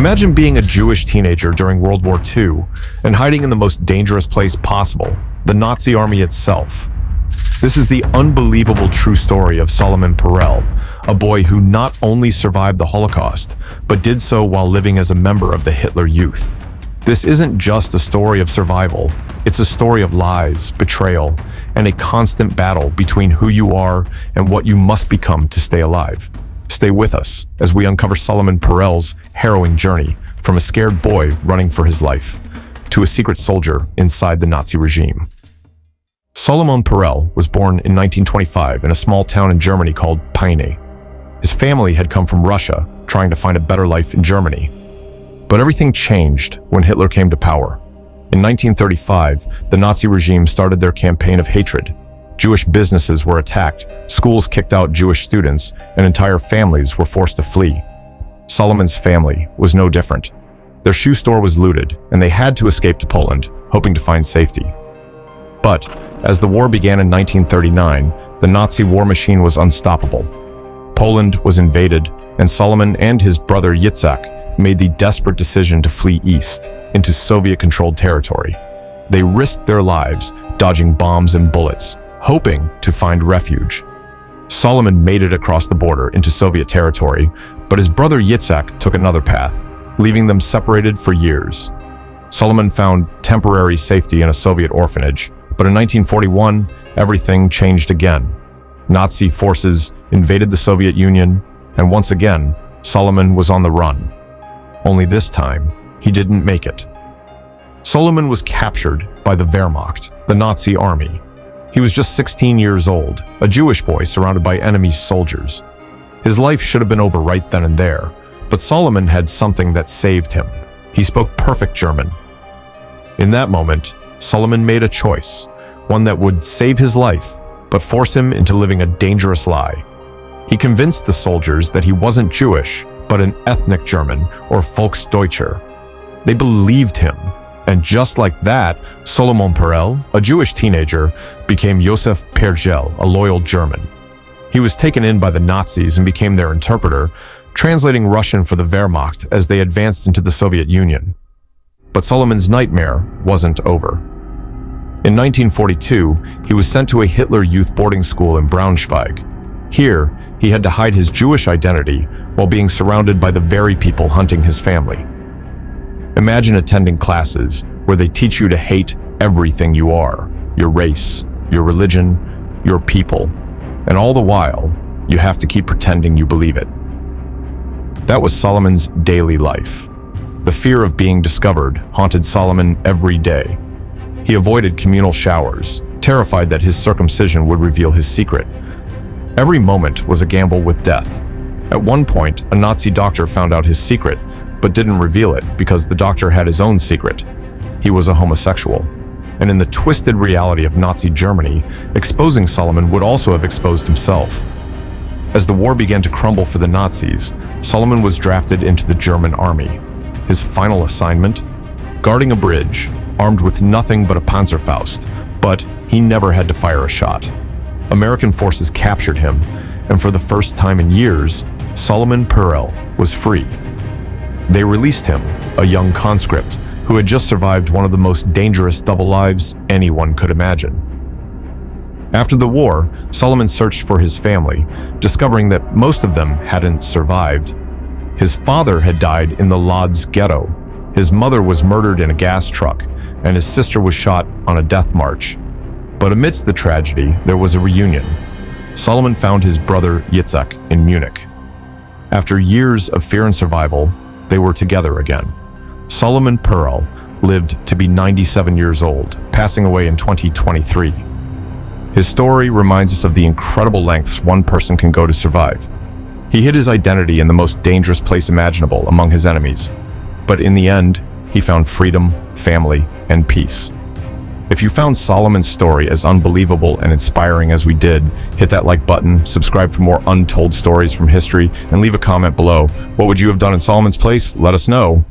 Imagine being a Jewish teenager during World War II and hiding in the most dangerous place possible, the Nazi army itself. This is the unbelievable true story of Solomon Perel, a boy who not only survived the Holocaust, but did so while living as a member of the Hitler Youth. This isn't just a story of survival, it's a story of lies, betrayal, and a constant battle between who you are and what you must become to stay alive. Stay with us as we uncover Solomon Perel's harrowing journey from a scared boy running for his life to a secret soldier inside the Nazi regime. Solomon Perel was born in 1925 in a small town in Germany called Peine. His family had come from Russia, trying to find a better life in Germany. But everything changed when Hitler came to power. In 1935, the Nazi regime started their campaign of hatred. Jewish businesses were attacked, schools kicked out Jewish students, and entire families were forced to flee. Solomon's family was no different. Their shoe store was looted, and they had to escape to Poland, hoping to find safety. But as the war began in 1939, the Nazi war machine was unstoppable. Poland was invaded, and Solomon and his brother Yitzhak made the desperate decision to flee east, into Soviet-controlled territory. They risked their lives, dodging bombs and bullets, hoping to find refuge. Solomon made it across the border into Soviet territory, but his brother Yitzhak took another path, leaving them separated for years. Solomon found temporary safety in a Soviet orphanage, but in 1941, everything changed again. Nazi forces invaded the Soviet Union, and once again, Solomon was on the run. Only this time, he didn't make it. Solomon was captured by the Wehrmacht, the Nazi army. He was just 16 years old, a Jewish boy surrounded by enemy soldiers. His life should have been over right then and there, but Solomon had something that saved him. He spoke perfect German. In that moment, Solomon made a choice, one that would save his life, but force him into living a dangerous lie. He convinced the soldiers that he wasn't Jewish, but an ethnic German, or Volksdeutscher. They believed him, and just like that, Solomon Perel, a Jewish teenager, became Josef Perjell, a loyal German. He was taken in by the Nazis and became their interpreter, translating Russian for the Wehrmacht as they advanced into the Soviet Union. But Solomon's nightmare wasn't over. In 1942, he was sent to a Hitler Youth boarding school in Braunschweig. Here, he had to hide his Jewish identity while being surrounded by the very people hunting his family. Imagine attending classes where they teach you to hate everything you are, your race, your religion, your people, and all the while, you have to keep pretending you believe it. That was Solomon's daily life. The fear of being discovered haunted Solomon every day. He avoided communal showers, terrified that his circumcision would reveal his secret. Every moment was a gamble with death. At one point, a Nazi doctor found out his secret, but didn't reveal it because the doctor had his own secret. He was a homosexual. And in the twisted reality of Nazi Germany, exposing Solomon would also have exposed himself. As the war began to crumble for the Nazis, Solomon was drafted into the German army. His final assignment? Guarding a bridge, armed with nothing but a Panzerfaust, but he never had to fire a shot. American forces captured him, and for the first time in years, Solomon Perel was free. They released him, a young conscript who had just survived one of the most dangerous double lives anyone could imagine. After the war, Solomon searched for his family, discovering that most of them hadn't survived. His father had died in the Lodz ghetto, his mother was murdered in a gas truck, and his sister was shot on a death march. But amidst the tragedy, there was a reunion. Solomon found his brother Yitzhak in Munich. After years of fear and survival, they were together again. Solomon Perel lived to be 97 years old, passing away in 2023. His story reminds us of the incredible lengths one person can go to survive. He hid his identity in the most dangerous place imaginable among his enemies, but in the end, he found freedom, family, and peace. If you found Solomon's story as unbelievable and inspiring as we did, hit that like button, subscribe for more untold stories from history, and leave a comment below. What would you have done in Solomon's place? Let us know.